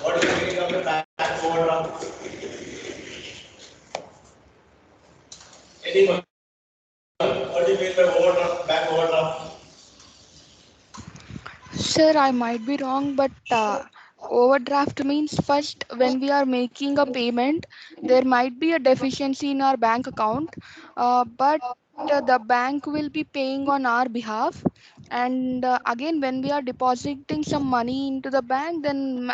What is the meaning of the bank overdraft? Anyone? What do you mean by overdraft? Bank overdraft? Sir, I might be wrong, but overdraft means first when we are making a payment, there might be a deficiency in our bank account, but the bank will be paying on our behalf. And again, when we are depositing some money into the bank, then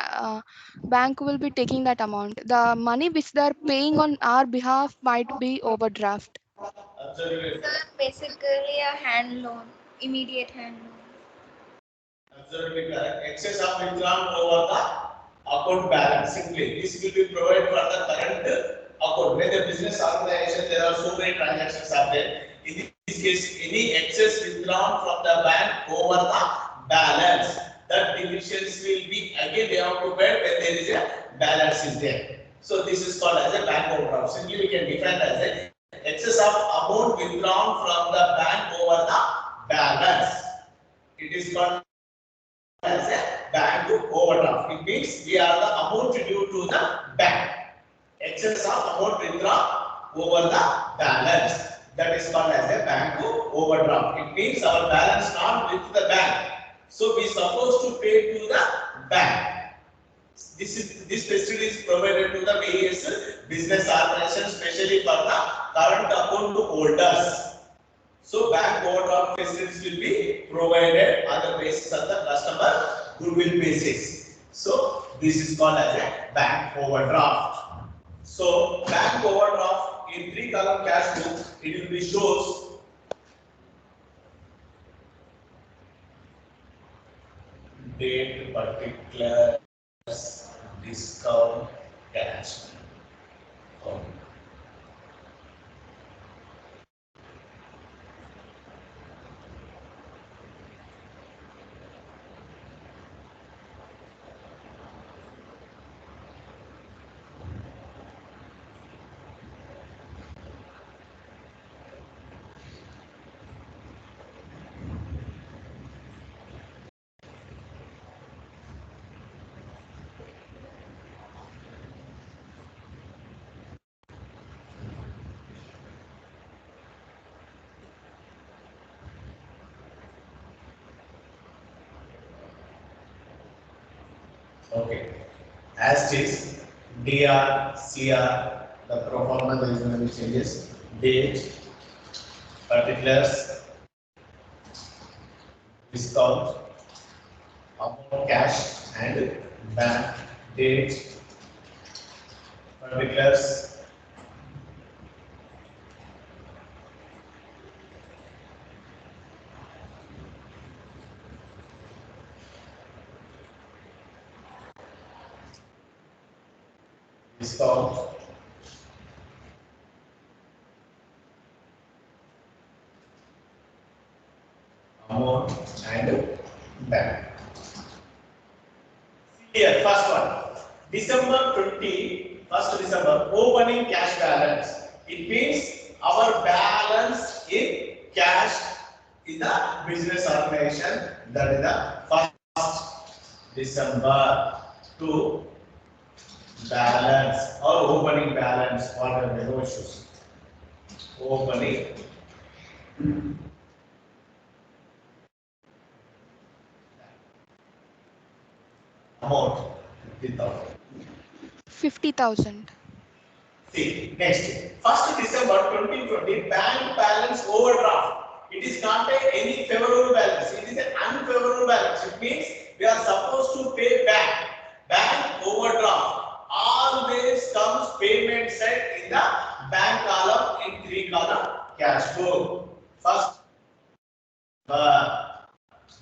bank will be taking that amount. The money which they are paying on our behalf might be overdraft. Absolutely. Sir, basically a hand loan, immediate hand loan. Absolutely correct. Excess of withdrawn over the account balance. Simply, this will be provided for the current account. When the business organization, there are so many transactions are there. In this case, any excess withdrawn from the bank over the balance, that deficiency will be again they have to pay when there is a balance is there. So this is called as a bank overdraft. Simply we can define as a excess of amount withdrawn from the bank over the balance. It is called as a bank overdraft. It means we are the amount due to the bank. Excess of amount withdrawn over the balance. That is called as a bank overdraft. It means our balance not with the bank. So we supposed to pay to the bank. This facility is provided to the various business organizations, especially for the current account holders. So bank overdraft facilities will be provided on the basis of the customer goodwill basis. So this is called as a bank overdraft. So bank overdraft in 3-column cash book, it will be shows date, particulars, discount, cash. Okay. Okay. As it is, DR, CR, the pro forma there is going to be changes. Date, particulars, discount, amount cash and bank, date, particulars, discount, amount and bank. Here, first one. December 20, 1st December, opening cash balance. It means our balance in cash in the business organization. That is the 1st December to balance or opening balance, whatever the no issues. Opening amount 50,000. 50,000. See, next. 1st December 2020, bank balance overdraft. It is not any favorable balance. It is an unfavorable balance. It means we are supposed to pay back. Bank overdraft always comes payment set in the bank column in 3-column cash book. First,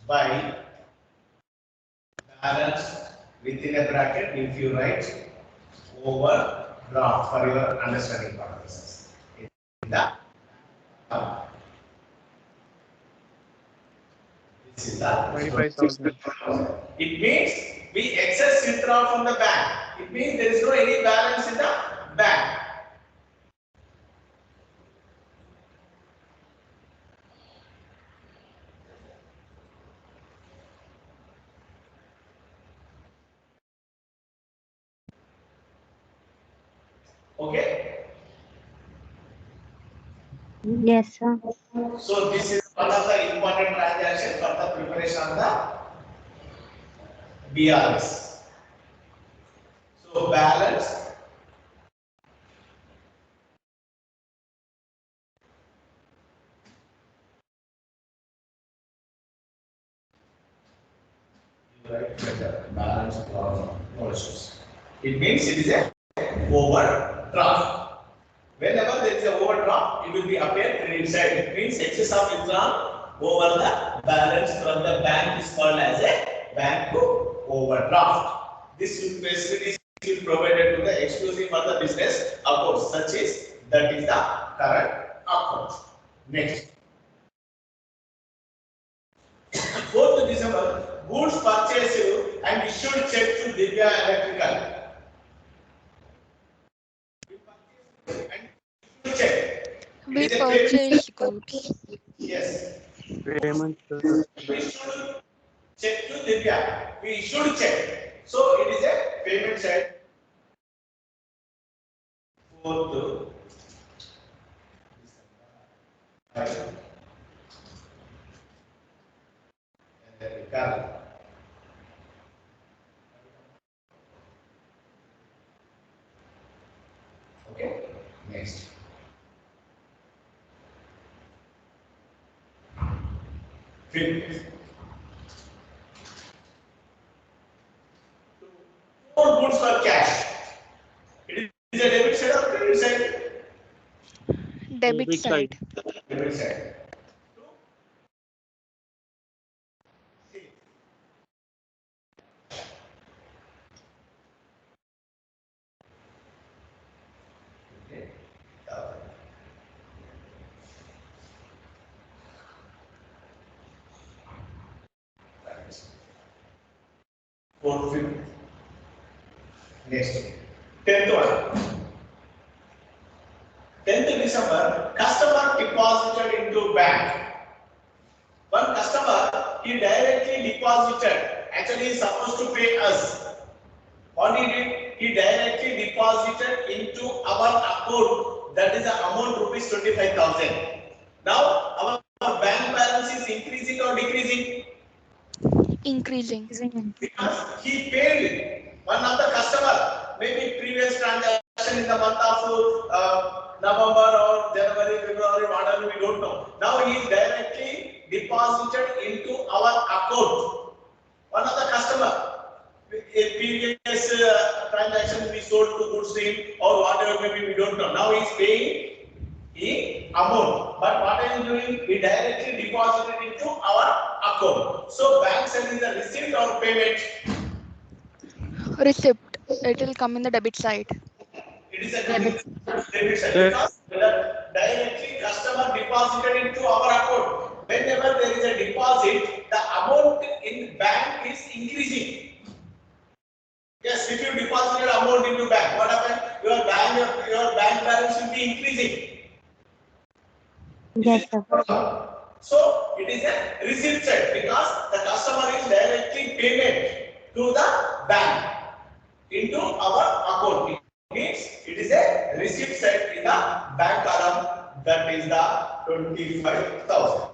by balance within a bracket, if you write overdraft for your understanding purposes. In the this is the 25,000. it means we excess withdraw from the bank. It means there is no any balance in the bank. Okay. Yes, sir. So this is one of the important transactions for the preparation of the BRS. So balance balance no issues. It means it is a overdraft. Whenever there is a overdraft, it will be appear credit side. It means excess of withdrawn over the balance from the bank is called as a bank overdraft. This facility is provided to the exclusive for the business accounts, such as that is the current account. Next. 4th December, goods purchased and issued check to Divya Electrical. And check. We It is a payment. purchased goods. Yes. Payment. We issued check to Divya. We issued check. So it is a payment side. 4th December. Electrical. Okay. Next. Fifth. 4 goods for cash. It is a debit side or credit side? Debit side. Debit side. Okay. 4th, 5th. Next. 10th one. 10th December, customer deposited into bank. One customer, he directly deposited. Actually, he is supposed to pay us. What he did? He directly deposited into our account. That is the amount rupees 25,000. Now, our bank balance is increasing or decreasing? Increasing. Because he paid one of the customer, maybe previous transaction in the month of November or January, February, whatever, we don't know. Now he is directly deposited into our account. One of the customer, a previous transaction we sold to goods to him or whatever, maybe we don't know. Now he is paying the amount, but what I am doing, we directly deposited into our account. So bank side is a receipt or payment. Receipt. It will come in the debit side. It is a debit side because the directly customer deposited into our account. Whenever there is a deposit, the amount in bank is increasing. Yes, if you deposited amount into bank, what happened? Your bank balance will be increasing. Yes, sir. So it is a receipt side because the customer is directly payment to the bank into our account. It means it is a receipt side in the bank column, that is the 25,000.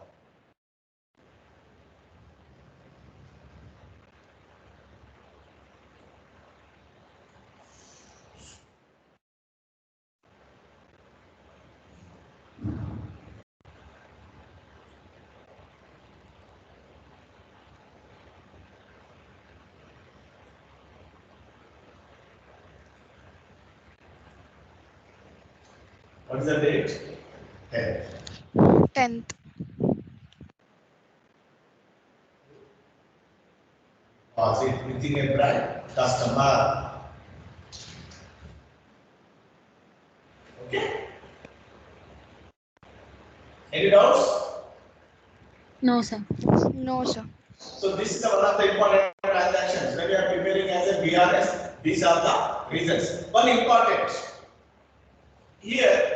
What is the date? 10th. 10th. Deposit within a brand customer. Okay. Any doubts? No, sir. No, sir. So this is one of the important transactions. When you are preparing as a BRS, these are the reasons. One important. Here,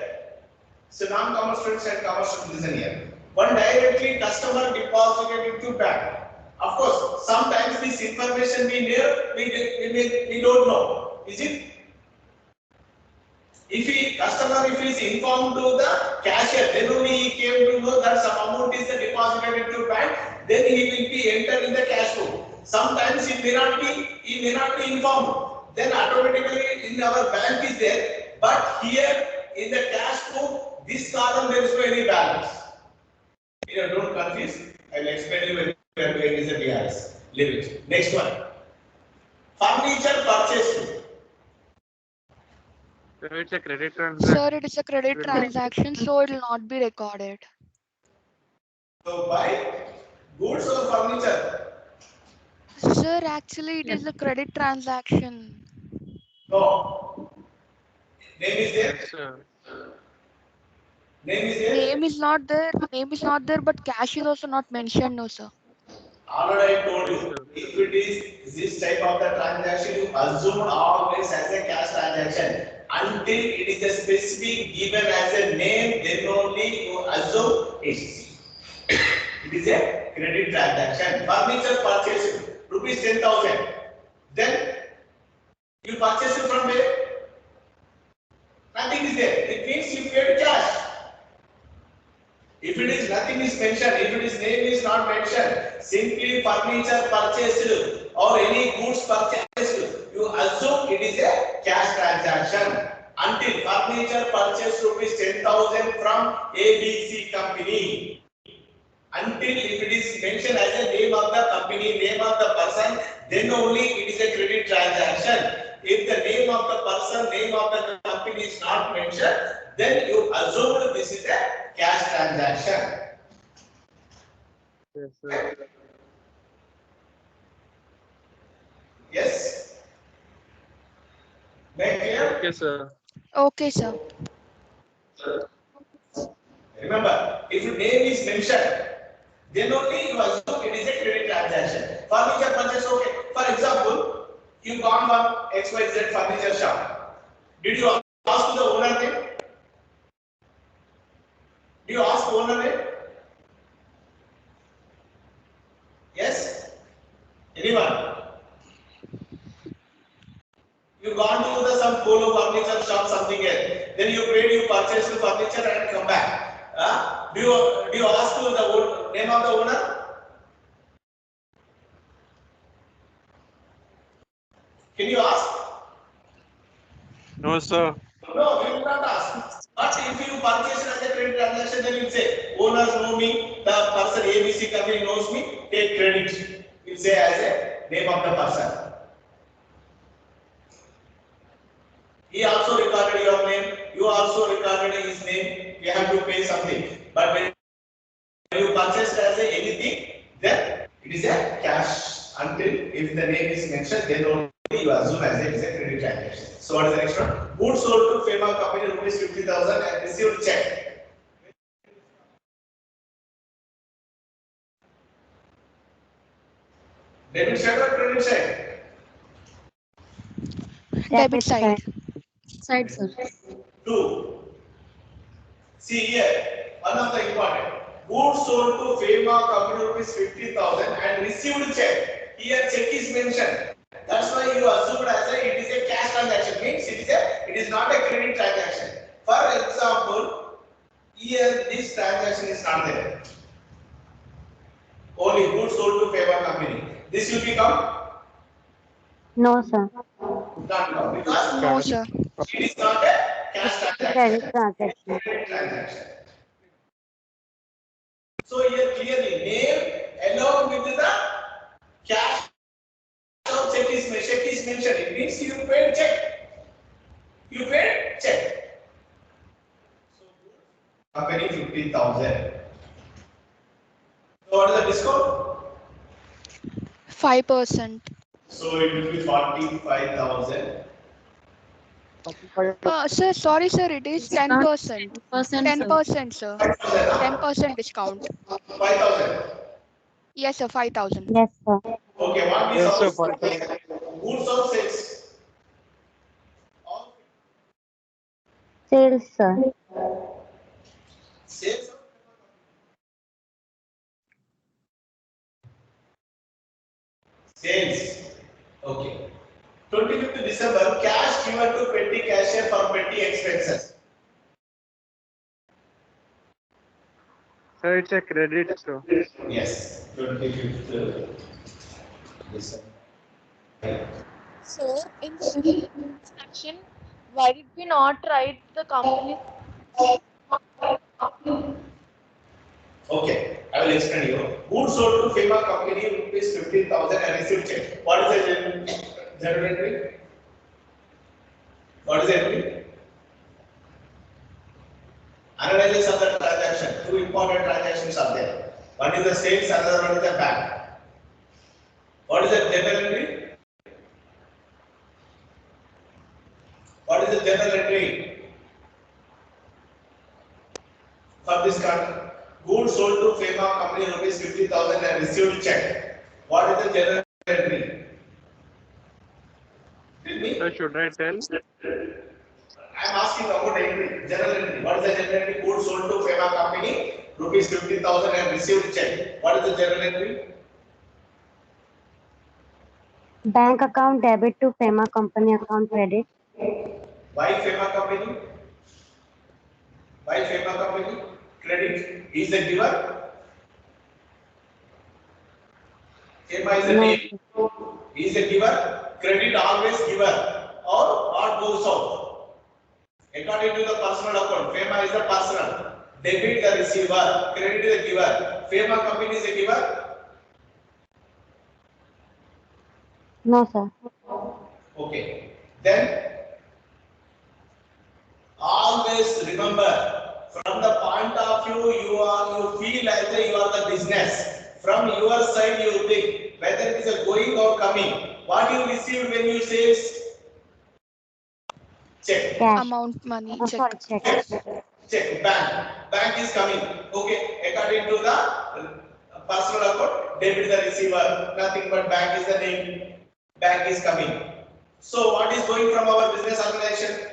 so non-commerce students and commerce students listen here. One directly customer deposited into bank. Of course, sometimes this information we don't know. Is it? If he is informed to the cashier, then only he came to know that some amount is deposited into bank, then he will be entered in the cash book. Sometimes he may not be informed. Then automatically in our bank is there, but here in the cash book, this column there is no any balance. You know, don't confuse. I will explain you when we are doing is a DRS. Leave it. Next one. Furniture purchase. So it's a credit transaction. Sir, it is a credit transaction, so it will not be recorded. So buy goods or furniture? Sir, actually, it is a credit transaction. No. Name is there. Yes, sir. Name is there. Name is not there. Name is not there, but cash is also not mentioned, no, sir. Already I told Yes, you, sir. if it is this type of the transaction, you assume always as a cash transaction. Until it is a specific given as a name, then only you assume it is a credit transaction. Furniture purchase, rupees 10,000. Then you purchase it from where? Nothing is there. It means you paid cash. If it is nothing is mentioned, if it is name is not mentioned, simply furniture purchased or any goods purchased, you assume it is a cash transaction. Until furniture purchased rupees 10,000 from ABC company. Until if it is mentioned as a name of the company, name of the person, then only it is a credit transaction. If the name of the person, name of the company is not mentioned, then you assume this is a cash transaction. Yes, sir. Yes? Make clear? Okay, sir. Okay, sir. Remember, if your name is mentioned, then only you assume it is a credit transaction. Furniture purchase, okay. For example, you gone one XYZ furniture shop. Did you ask the owner name? Do you ask the owner name? Yes? Anyone? You gone to the some polo furniture shop, something else. Then you paid, you purchased the furniture and come back. Do you ask the name of the owner? Can you ask? No, sir. No, we will not ask. But if you purchase as a credit transaction, then you say, owners know me, the person ABC company knows me, take credit. You say as a name of the person. He also recorded your name, you also recorded his name, you have to pay something. But when you purchase as a anything, then it is a cash until if the name is mentioned, then only you assume as it is a credit transaction. So what is the next one? Goods sold to FEMA company rupees 50,000 and received check. Debit side or credit side? Debit side. Side, sir. 2. See here, one of the important. Goods sold to FEMA company rupees 50,000 and received check. Here check is mentioned. That's why you assumed as it is a cash transaction. Means it is not a credit transaction. For example, here this transaction is not there. Only goods sold to FEMA company. This will become No, sir. not come because No, sir. it is not a cash Credit transaction. transaction. Credit transaction. So here clearly name along with the cash or check is mentioned. It means you paid check. You paid check. So company 50,000. So what is the discount? 5%. So it will be 45,000. Sir, sorry, sir, it is 10%. 10%, sir. 10%, sir. 10% discount. 5,000. Yes, sir, 5,000. Yes, sir. Okay, what we Yes, sir. saw? 45. Goods or sales? All Sales, sir. sales. Sales. Okay. 25th December, cash given to petty cashier for petty expenses. Sir, it's a credit, sir. Yes, 25th December. So, in the section, why did we not write the company? Okay, I will explain you. Goods sold to FEMA company rupees 15,000 and received check. What is the general entry? What is the entry? Analysis of the transaction. Two important transactions are there. One is the sales, another one is the bank. What is the general entry? What is the general entry for this country? Goods sold to FEMA company rupees 50,000 and received check. What is the general entry? Tell me. Sir, should I tell? I am asking about entry. General entry. What is the general entry? Goods sold to FEMA company rupees 50,000 and received check. What is the general entry? Bank account debit to FEMA company account credit. Why FEMA company? Why FEMA company? Credit is the giver. FEMA is the No, name. Is a giver. Credit always giver. Or what goes out? According to the personal account, FEMA is the personal. Debit the receiver. Credit is the giver. FEMA company is a giver. no, sir. Okay. Then always remember, from the point of view you feel like you are the business. From your side you think whether it is a going or coming. What you receive when you say check. Cash. Amount money, check. Sorry, check. Check. Bank is coming. Okay. According to the personal account, debit the receiver. Nothing but bank is the name. Bank is coming. So what is going from our business organization?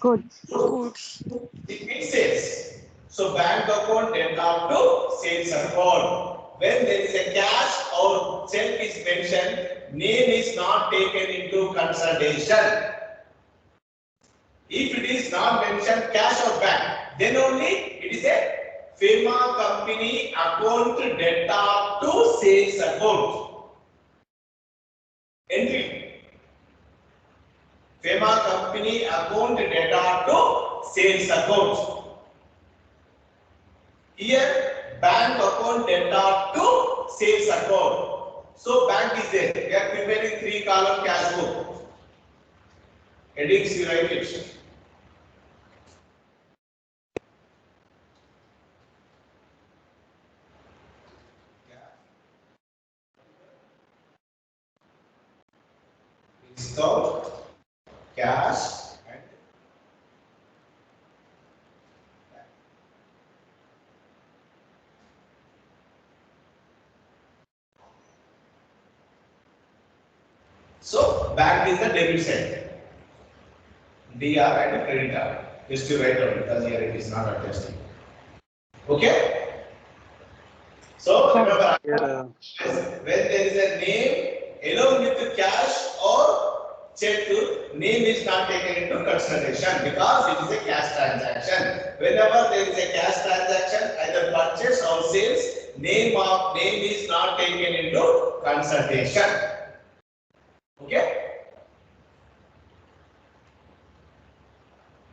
Goods. Goods. It means sales. So bank account debit to sales account. When there is a cash or check is mentioned, name is not taken into consideration. If it is not mentioned cash or bank, then only it is a FEMA company account debit to sales account. Entry. FEMA company account debit to sales account. Here bank account debit to sales account. So bank is there. We are preparing 3-column cash book. Headings you write it. Discount, cash, and so bank is the debit side. DR and credit card. Just to write down because here it is not attested. Okay? So remember, Yeah. when there is a name along with the cash or check, name is not taken into consideration because it is a cash transaction. Whenever there is a cash transaction, either purchase or sales, name is not taken into consideration. Okay?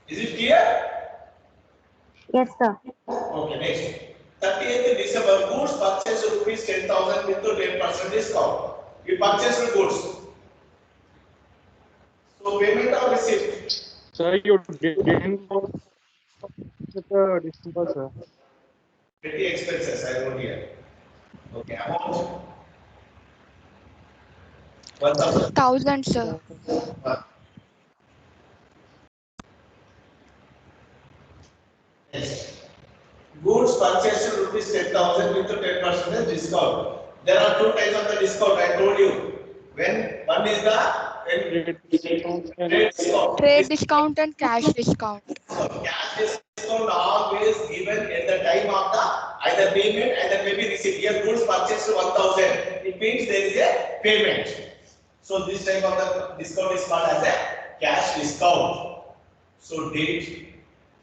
Is it clear? Yes, sir. Okay, next. 30th December, goods purchased rupees 10,000 with 10% discount. We purchased the goods. So payment or receipt? Sir, you didn't go with the December, sir. Petty expenses, I wrote here. Okay, amount 1,000. 1,000, sir. Next. Goods purchased rupees 10,000 with 10% discount. There are two types of the discount I told you. When one is the Trade discount and trade discount. Trade discount and cash discount. So cash discount always given at the time of the either payment either maybe receipt. Here goods purchased 1,000. It means there is a payment. So this type of the discount is called as a cash discount. So date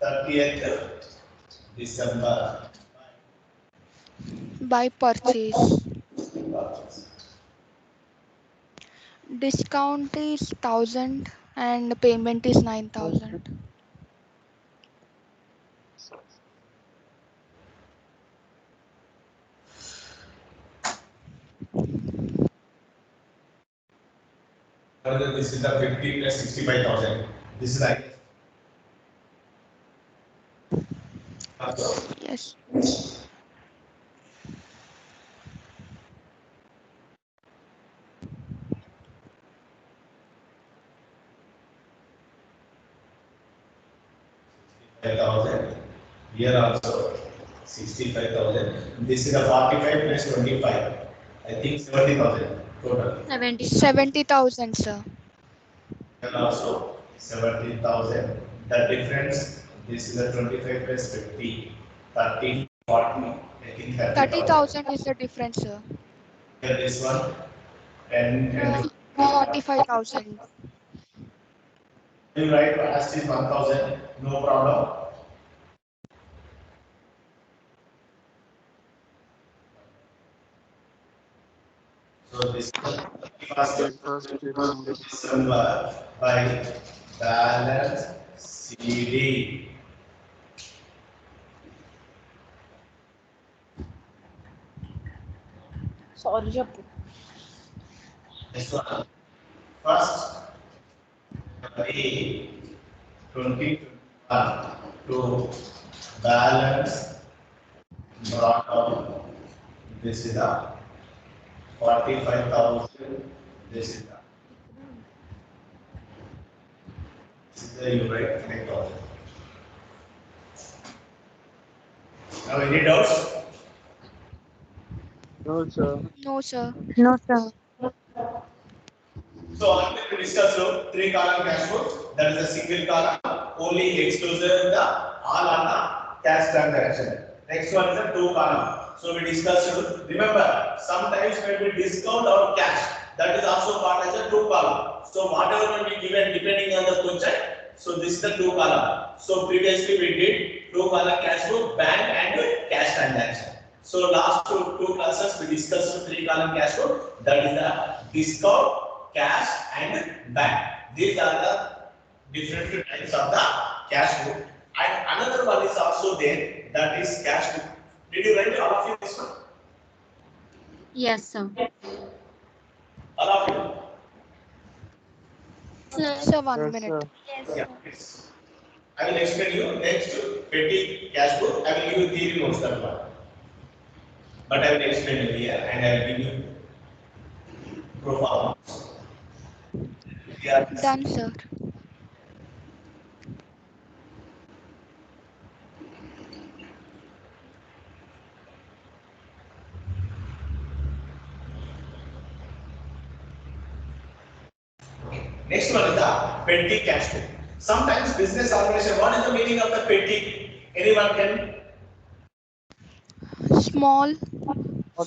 30th December. By purchase. Discount is 1000 and payment is 9000. This is the 50 plus 65,000. This is I Yes. $5,000. Here also 65,000. This is a 45 plus 25. I think 70,000 total. 70,000, sir. Here also 70,000. The difference, this is a 25 plus 50, 30, 40. I think 30,000. 30,000 is the difference, sir. Here this one 10 and 45,000. you write as is 1,000. No problem. So this first December by balance CD. Sorry, Jappu. This one first May 2021 to balance brought down. This is the 45,000. This is the you write 5,000. Now any doubts? No, sir. No, sir. No, sir. So I'm going to discuss three column cash flow. That is a single column, only exclusive the all on the cash transaction. Next one is a two column. So we discussed. Remember, sometimes when we discount our cash, that is also called as a two column. So whatever will be given depending on the question. So this is the two column. So previously we did two column cash flow, bank and cash transaction. So last two classes we discussed three column cash flow. That is the discount, cash and bank. These are the different types of the cash book. And another one is also there, that is cash book. Did you write all of you this one? Yes, sir. All of you? Sir, 1 Yes, minute. sir. Yes, Yeah, sir. please. I will explain you next petty cash book. I will give you theory notes that one. But I will explain you here and I will give you pro forma. Yeah. Done, sir. Next one is the petty cash flow. Sometimes business organization, what is the meaning of the petty? Anyone can? Small.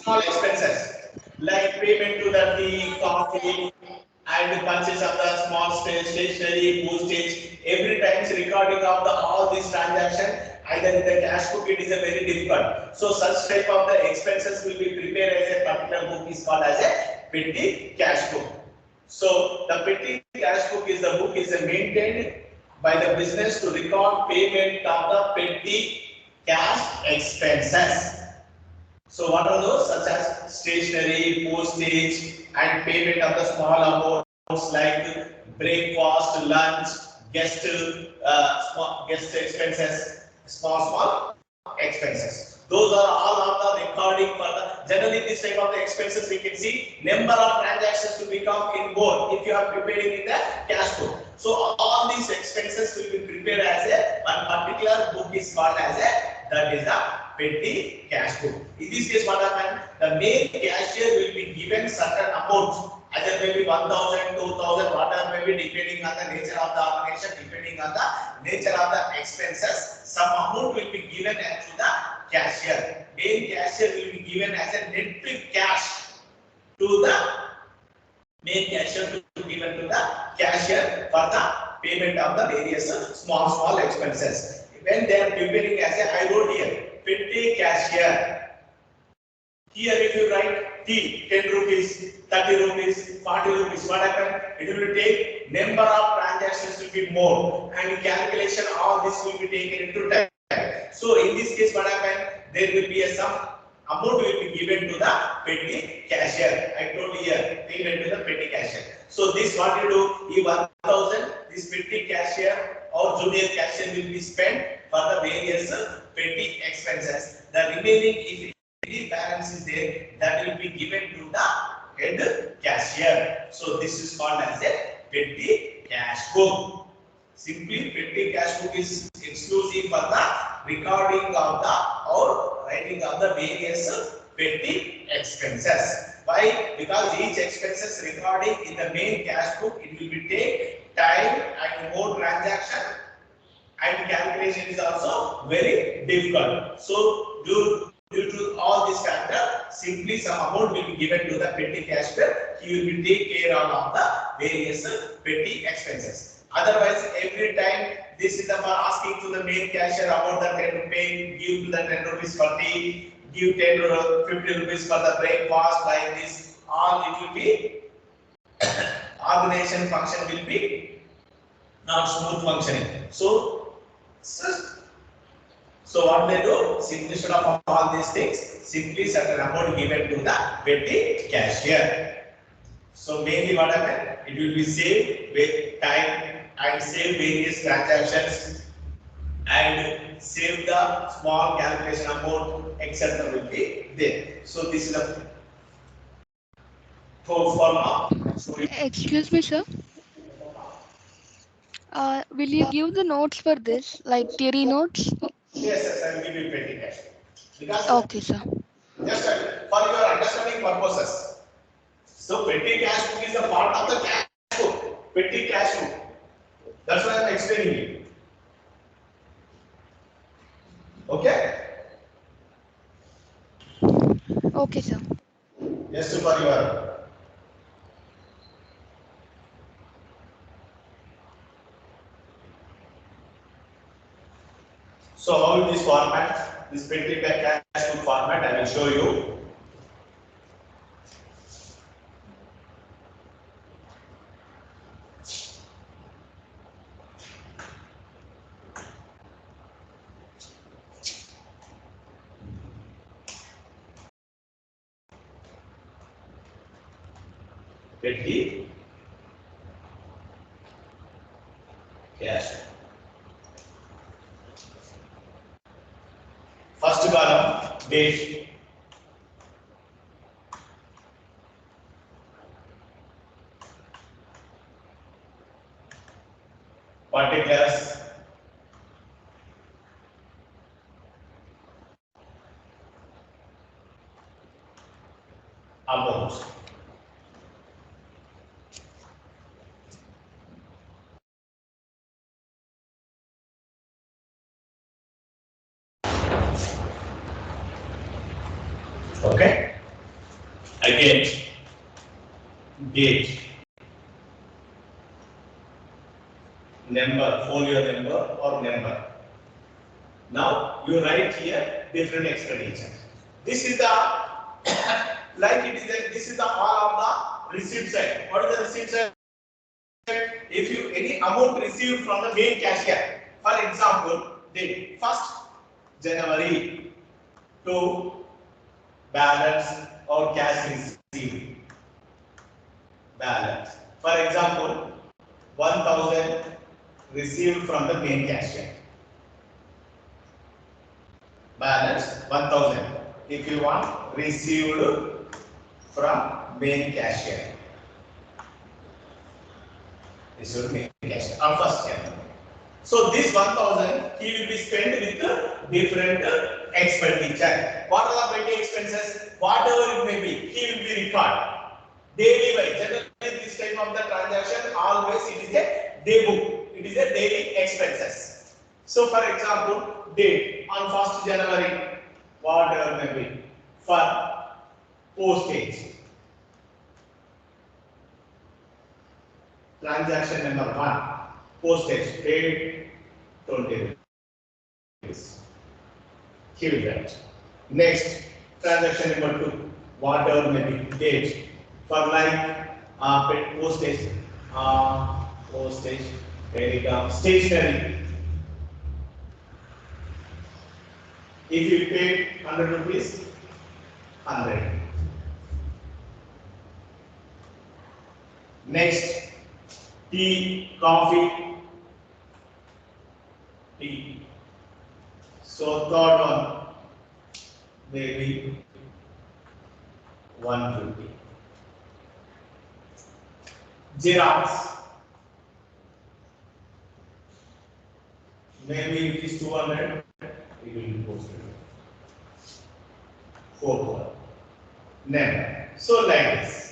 Small expenses like payment to the tea, coffee, and the purchase of the small stationery, postage. Every time recording of the all these transactions, either in the cash book, it is a very difficult. So such type of the expenses will be prepared as a particular book is called as a petty cash book. So the petty cash book is the book is maintained by the business to record payment of the petty cash expenses. So what are those? Such as stationery, postage, and payment of the small amounts like breakfast, lunch, guest expenses, small expenses. Those are all of the recording for the. Generally, this type of the expenses we can see number of transactions to become in board if you are preparing in the cash book. So all these expenses will be prepared as a one particular book is called as a that is the petty cash book. In this case, what happened? The main cashier will be given certain amount, either maybe 1,000, 2,000, whatever may be depending on the nature of the organization, depending on the nature of the expenses. Some amount will be given to the cashier. Main cashier will be given as a net cash to the main cashier to be given to the cashier for the payment of the various small expenses. When they are preparing as a, I wrote here, petty cashier. Here if you write T, 10 rupees, 30 rupees, 40 rupees, what happened? It will take number of transactions to be more and calculation all this will be taken into time. So in this case what happened? There will be some amount will be given to the petty cashier. I told you here, payment to the petty cashier. So this what you do, if 1000, this petty cashier or junior cashier will be spent for the various petty expenses. The remaining, if any balance is there, that will be given to the head cashier. So this is called as a petty cash book. Simply petty cash book is exclusive for the recording of the or writing of the various petty expenses. Why? Because each expenses recording in the main cash book, it will be take time and more transaction and calculation is also very difficult. So due to all these factors, simply some amount will be given to the petty cashier. He will be take care of the various petty expenses. Otherwise, every time this is the for asking to the main cashier about the 10 rupees, give to the 10 rupees for tea, give 10 or 50 rupees for the breakfast, like this, all it will be organization function will be not smooth functioning. So what they do, simply instead of all these things, simply certain amount given to the petty cashier. So mainly what happened, it will be saved with time and save various transactions and save the small calculation amount, etc. will be there. So this is the formula. So Excuse me, sir. Will you give the notes for this, like theory notes? yes, I will give you petty cash. Because Okay, sir. just for your understanding purposes. So petty cash book is a part of the cash book. Petty cash book. That's why I am explaining it. Okay? Okay, sir. Just for your. So how is this format? This petty cash book format I will show you. Petty cash. First column, date. Particulars. Amount. Okay. Again, date, number, folio number or number. Now you write here different expenditure. This is the like it is this is the all of the receipt side. What is the receipt side? If you any amount received from the main cashier, for example, the 1st January to balance or cash received balance. For example, 1000 received from the main cashier. Balance 1000. If you want received from main cashier. This will be cashier on 1st January. So this 1000 he will be spent with different expenditure. What are the petty expenses? Whatever it may be, he will be recorded. Daily wise, generally this type of the transaction always it is a day book. It is a daily expenses. So for example, date on 1st January, whatever may be, for postage. transaction number 1, postage paid 20 rupees. He will write. Next, transaction number 2, whatever may be date. For like paid postage, postage, telegram, stationery. If you paid 100 rupees, 100. Next, tea, coffee, tea. So third one, maybe 150. Xerox, maybe it is 200, it will be posted. 4. Never. So like this.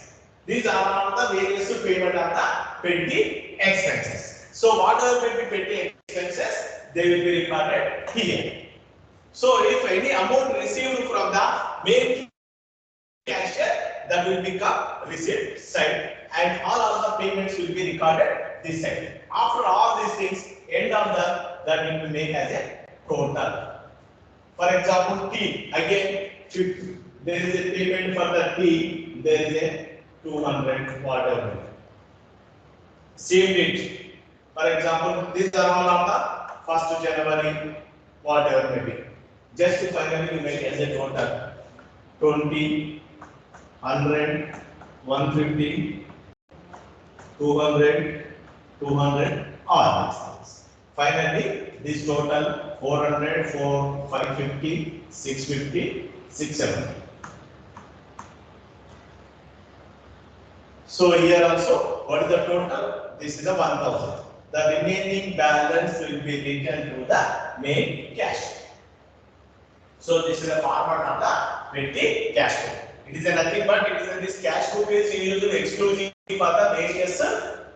These are all the various payment of the petty expenses. So whatever may be petty expenses, they will be recorded here. So if any amount received from the main cashier, that will become receipt side, and all of the payments will be recorded this side. After all these things, end of that will be made as a total. For example, T again, there is a payment for the T, there is a 200 whatever. Same date. For example, these are all of the 1st January, whatever may be. Just to finally you make as a total 20, 100, 150, 200, 200, all these things. Finally, this total 400, 550, 650, 670. So here also, what is the total? This is a 1000. The remaining balance will be returned to the main cash. So this is a format of the petty cash flow. It is nothing but this cash flow is used exclusively for the various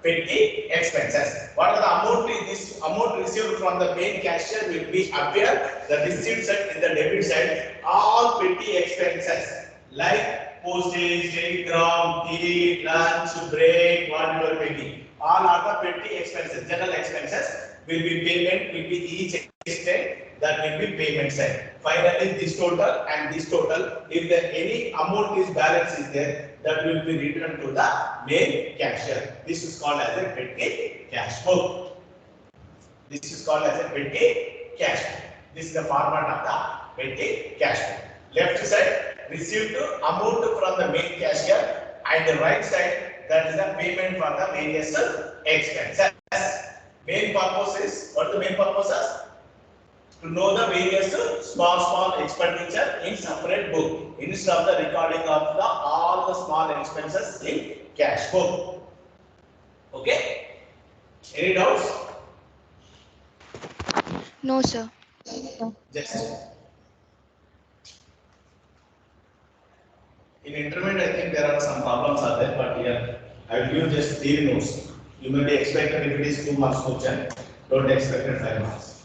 petty expenses. What are the amount? This amount received from the main cashier will be appear the receipt side in the debit side. All petty expenses like postage, telegram, tea, lunch, break, whatever may be. All are the petty expenses. General expenses will be payment, will be each extent, that will be payment side. Finally, this total and this total, if there any amount is balance is there, that will be returned to the main cashier. This is called as a petty cash flow. This is called as a petty cash flow. This is the format of the petty cash flow. Left side, received amount from the main cashier, and the right side, that is the payment for the various expenses. Main purpose is, what the main purpose is? To know the various small expenditure in separate book instead of the recording of the all the small expenses in cash book. Okay? Any doubts? No, sir. Just in intermediate, I think there are some problems are there, but here I will give just 3 notes. You may be expected if it is 2 marks question, don't expect it 5 marks.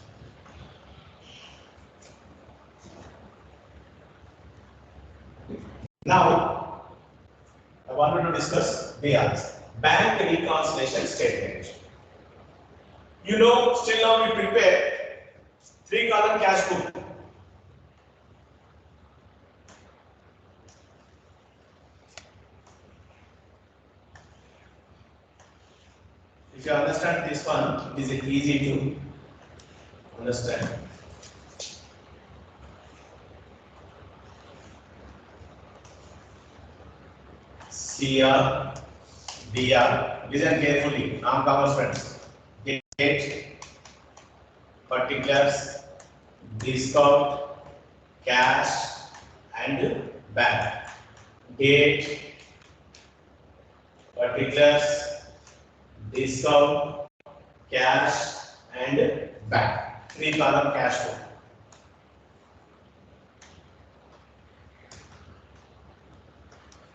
Now, I wanted to discuss BRs, bank reconciliation statement. You know, still now we prepare 3-column cash book. If you understand this one, it is easy to understand. CR, DR, listen carefully, non-commerce friends. Date, particulars, discount, cash, and bank. Date, particulars, discount, cash, and bank. 3-column cash flow.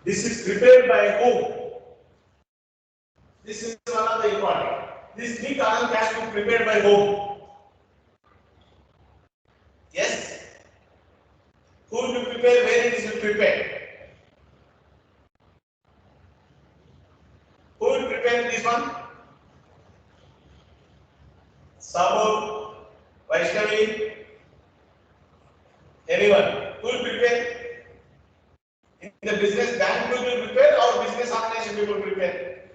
This is prepared by whom? This is one of the important. This 3-column cash flow prepared by whom? Yes. Who will prepare? Where it is prepared? Who will prepare this one? Sabu, Vaishnavi, anyone who will prepare? In the business bank people will prepare or business organization people will prepare?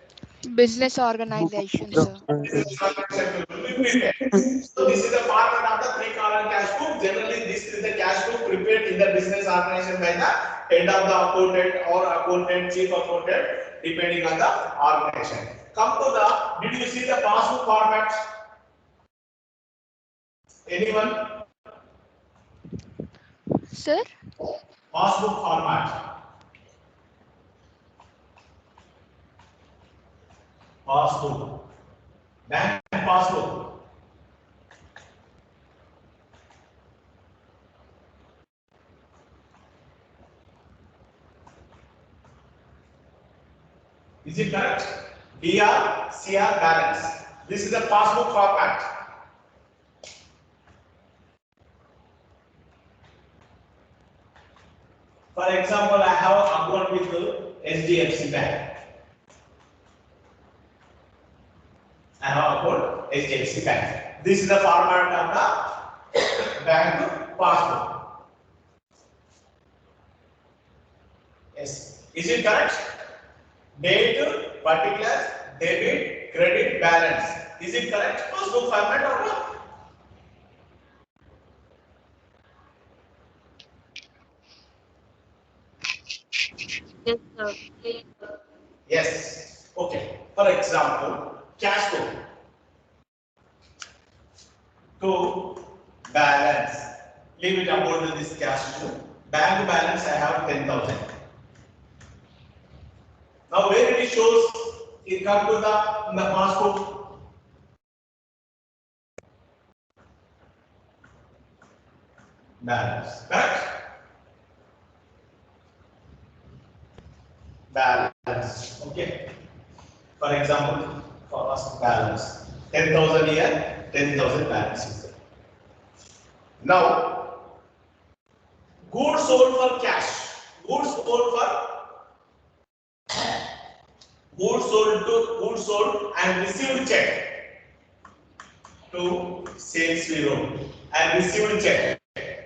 Business organization, sir. Business organization people will prepare. So this is the format of the three-column cash book. Generally, this is the cash book prepared in the business organization by the head of the accountant or accountant, chief accountant, depending on the organization. Come to the, did you see the passbook format? Anyone? Sir? Passbook format. Passbook. Bank passbook. Is it correct? DR, CR balance. This is the passbook format. For example, I have an account with the HDFC Bank. I have account HDFC Bank. This is the format of the bank passbook. Yes. Is it correct? Date, particulars, debit, credit, balance. Is it correct? Passbook format or not? Yes, sir. Yes. Okay. For example, cash book to balance. Leave it about this cash book. Bank balance I have 10,000. Now where it shows, it come to the passbook. Balance. Correct? Balance. Okay. For example, for us balance 10,000 here, 10,000 balance is there. Now, goods sold for cash. Goods sold for goods sold and received check to sales bureau and received check.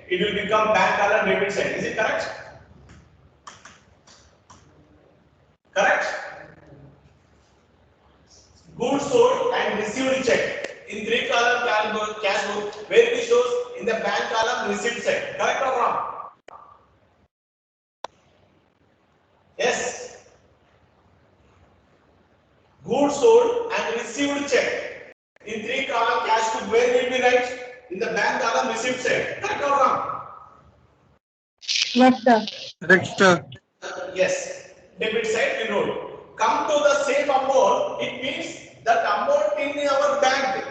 It will become bank column debit side. Is it correct? Correct? Goods sold and received check in three-column cash book where it shows in the bank column received check. Correct or wrong? Yes. Goods sold and received check in three-column cash book where will be right? In the bank column received check. Correct or wrong? Yes, sir. Correct, sir. Yes. Debit side we wrote. Come to the same amount, it means that amount in our bank.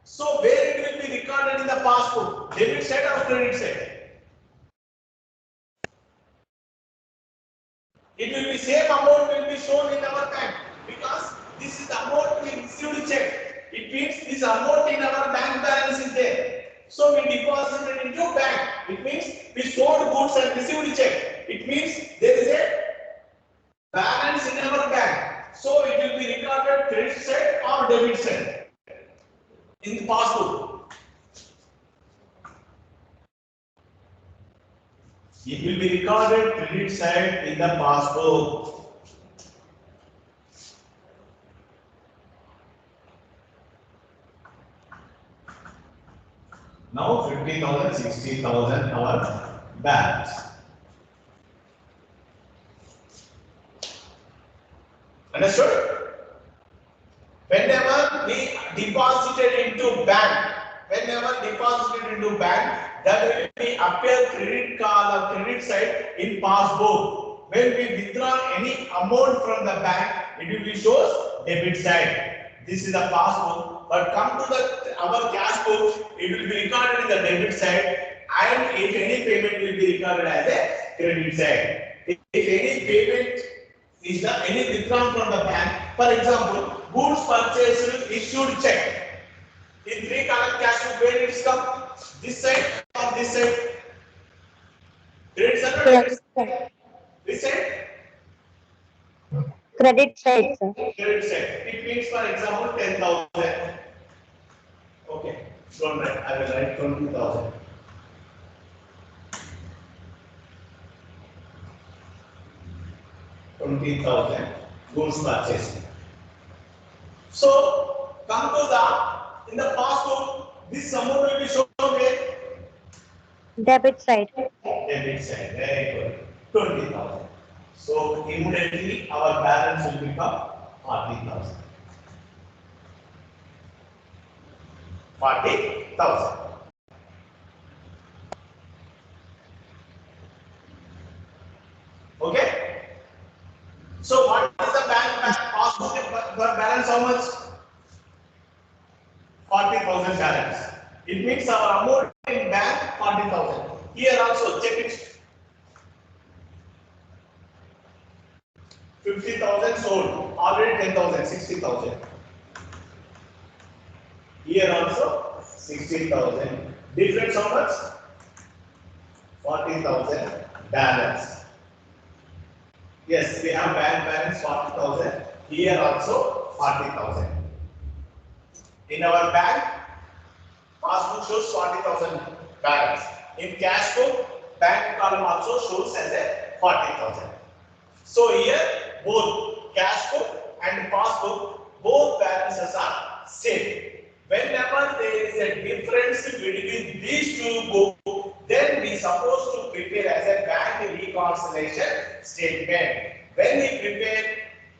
So where it will be recorded in the passbook? Debit side or credit side? It will be same amount will be shown in our bank because this is the amount we received check. It means this amount in our bank balance is there. So we deposited into bank. It means we sold goods and received check. It means there is a balance in our bank. So it will be recorded credit side or debit side in the passbook. It will be recorded credit side in the passbook. Now 50,000, 60,000 our balance. Understood? Whenever we deposited into bank, that will be appear credit column, credit side in passbook. When we withdraw any amount from the bank, it will be shows debit side. This is the passbook. But come to our cash book, it will be recorded in the debit side, and if any payment will be recorded as a credit side. If any payment is the any withdrawn from the bank, for example, goods purchased issued check. In three-column cash book, where it is come? This side or this side? Credit side or debit side? This side? Credit side, sir. Credit side. It means, for example, 10,000. Okay. Don't write. I will write 20,000. Goods purchased. So come to the in the past book, this amount will be shown where Debit side. debit side. Very good. 20,000. So immediately our balance will become 40,000. 40,000. Okay. So what is the bank passbook balance? How much? 40,000 balance. It means our amount in bank 40,000. Here also check it. 50,000 sold. Already 10,000, 60,000. Here also 60,000. Difference how much? 40,000 balance. Yes, we have bank balance 40,000. Here also 40,000. In our bank, passbook shows 40,000 balance. In cash book, bank column also shows as a 40,000. So here both cash book and passbook, both balances are same. Whenever there is a difference between these two books, then we supposed to prepare as a bank reconciliation statement. When we prepare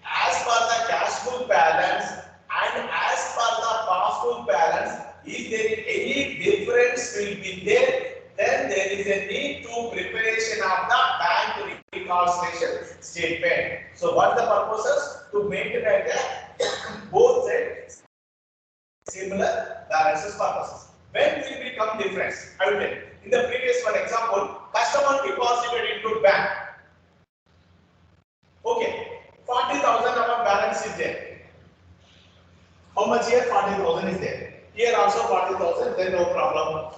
as per the cash book balance and as per the passbook balance, if there is any difference will be there, then there is a need to preparation of the bank reconciliation statement. So what the purposes? To maintain both sides similar balances purposes. When will become difference? I will tell you. In the previous one example, customer deposited into bank. Okay, 40,000 our balance is there. How much here? 40,000 is there. Here also 40,000, then no problem.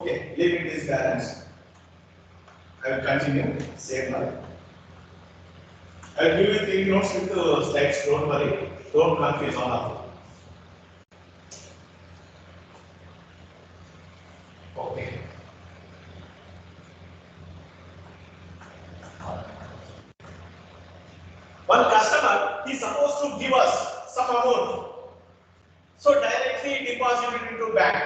Okay, leaving this balance. I will continue. Same one. I will give you 3 notes with the slides. Don't worry. Don't confuse one of them. Okay. One customer is supposed to give us some amount. So directly deposited into bank.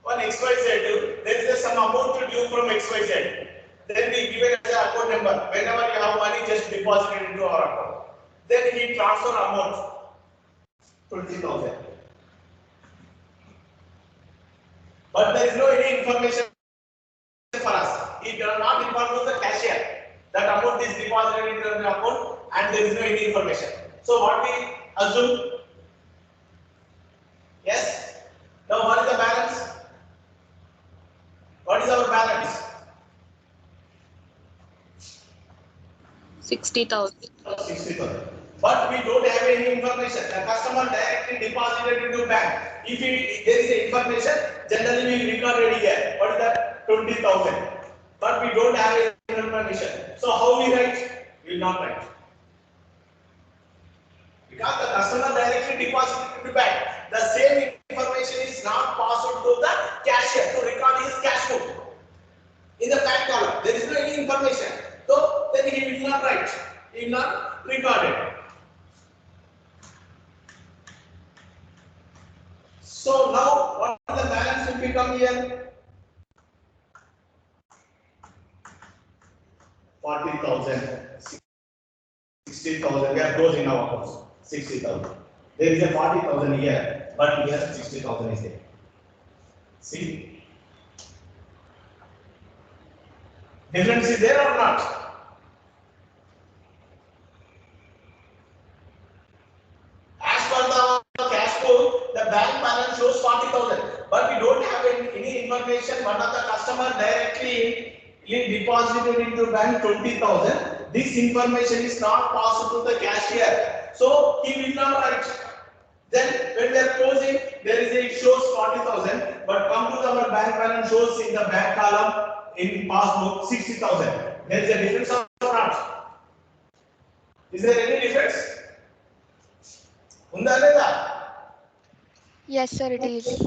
One XYZ, there is some amount to due from XYZ. Then we give it as an account number. Whenever you have money, just deposit it into our account. Then he transfer amount 20,000. But there is no any information for us. He does not inform the cashier that amount is deposited into the account and there is no any information. So what we assume? Yes. Now what is the balance? What is our balance? 60,000. 60,000. But we don't have any information. The customer directly deposited into bank. If there is information, generally we record it here. What is that? 20,000. But we don't have any information. So how we write? We will not write. Because the customer directly deposited into bank. The same information is not passed to the cashier to record his cash book. In the bank column, there is no any information. So then he will not write. He will not record it. So now what the balance will become here? 40,000, 60,000. We are closing our accounts. 60,000. There is a 40,000 here, but here 60,000 is there. See? Difference is there or not? As per the cash book, the bank balance shows 40,000, but we don't have any information. One of the customer directly deposited into bank 20,000. This information is not passed to the cashier, so he will not write. Then when they are closing, there is a shows 40,000, but come to our bank balance shows in the bank column in passbook 60,000. There is a difference or not? Is there any difference? Yes, sir, it is.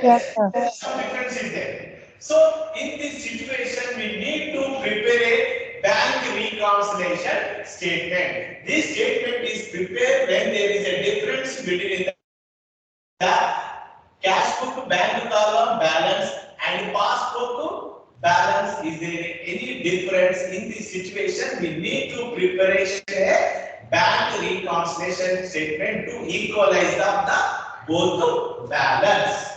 Yes, sir. Some difference is there. So in this situation, we need to prepare a bank reconciliation statement. This statement is prepared when there is a difference between the cash book bank column balance and passbook balance. Is there any difference in this situation? We need to prepare a bank reconciliation statement to equalize the both balance.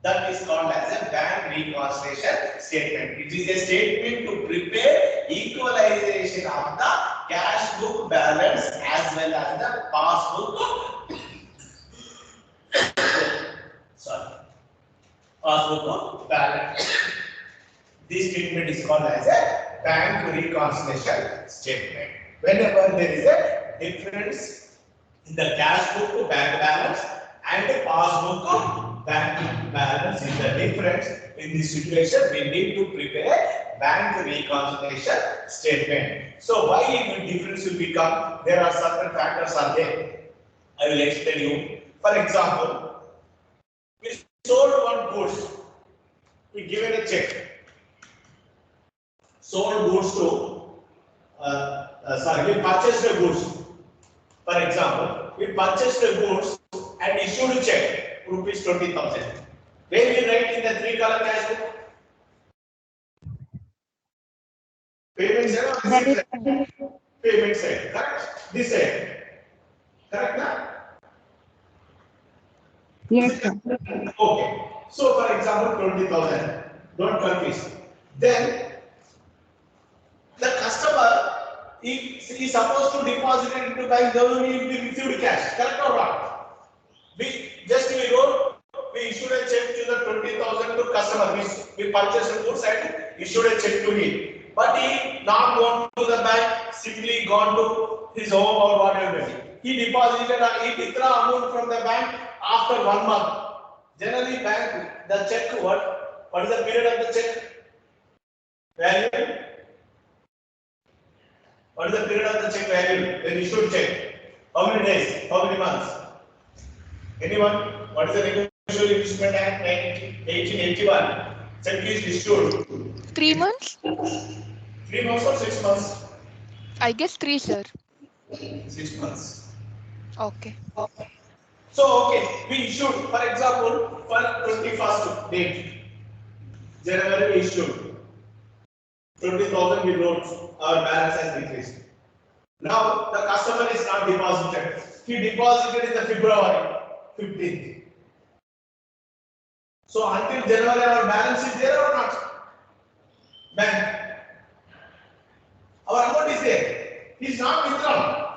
That is called as a bank reconciliation statement. It is a statement to prepare equalization of the cash book balance as well as the passbook. Sorry, passbook balance. This statement is called as a bank reconciliation statement. Whenever there is a difference in the cash book to bank balance and the passbook bank balance is the difference, in this situation we need to prepare bank reconciliation statement. So why the difference will become? There are certain factors are there. I will explain you. For example, we sold one goods. We given a check. Sold goods to we purchased the goods. For example, we purchased the goods and issued a check rupees 20,000. Where we write in the 3-column cash book? Payment side or That receipt is side? Payment side, correct? This side, correct now? yes, sir. Okay. So for example, 20,000. Don't confuse. Then the customer is supposed to deposit it into bank. Then only will be received cash. Correct or not? We wrote, we issued a check to the 20,000 to customer. We purchased the goods and issued a check to him. But he not gone to the bank, simply gone to his home or whatever. He deposited he withdraw amount from the bank after 1 month. Generally, bank the check what is the period of the check? Value. What is the period of the check value when issued check? How many days? How many months? Anyone? What is the Negotiable Instrument Act 1881? Check is issued 3 months? 3 months or 6 months? I guess 3, sir. 6 months. Okay. So, okay, we issued, for example, for 21st date, January we issued 20,000 we wrote, our balance has decreased. Now, the customer is not deposited. He deposited in the February 15th. So, until January, our balance is there or not? Bank. Our amount is there. He is not withdrawn.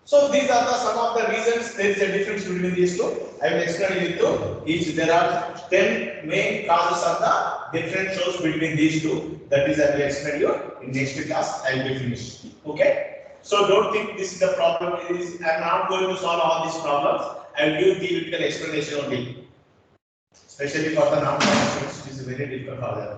So these are some of the reasons there is a difference between these two. I will explain it to each. There are 10 main causes of the differentials between these two. That is, I will explain you in next class. I will be finished. Okay. So don't think this is the problem. I am not going to solve all these problems. I will give theoretical explanation only. Especially for the non-concepts, it is very difficult for them.